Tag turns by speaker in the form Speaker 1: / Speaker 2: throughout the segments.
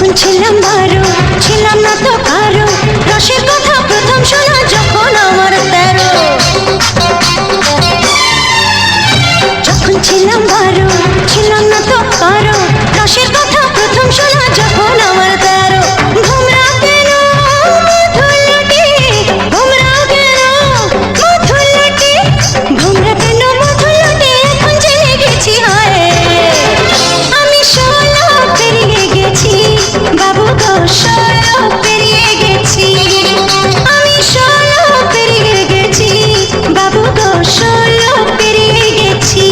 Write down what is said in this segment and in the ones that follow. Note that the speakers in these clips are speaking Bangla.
Speaker 1: যখন ছিলাম বারো, ছিলাম না তো কারো, রসের কথা প্রথম শোনা যখন আমার 13। যখন ছিলাম বারো, ছিলাম না তো কারো, রসের কথা প্রথম শোনা যখন আমার 13। ঘুমরা কেন মধুলটি, ঘুমরা কেন মধুলটি, ঘুমরা কেন মধুলটি, এখন জেনে গেছি হয় আমি 16 পেরিয়ে গেছি বাবু গো, 16 পেরিয়ে গেছি আমি, 16 পেরিয়ে গেছি বাবু গো, 16 পেরিয়ে গেছি।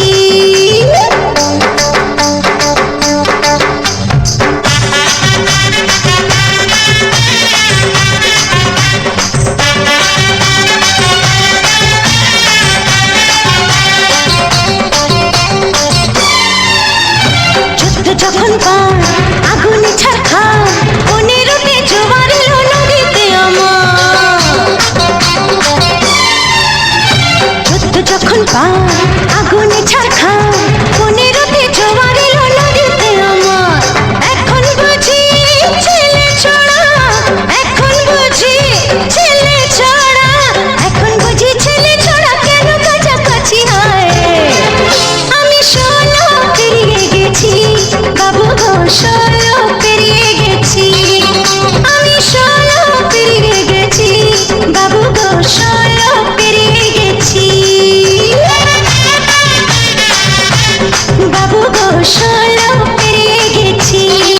Speaker 1: যুদ্ধ যখন পার আগুনে ছারখা, 15তে জোয়ার এলো নদীতে আমার। যুদ্ধ যখন পার আগুনে ছারখা,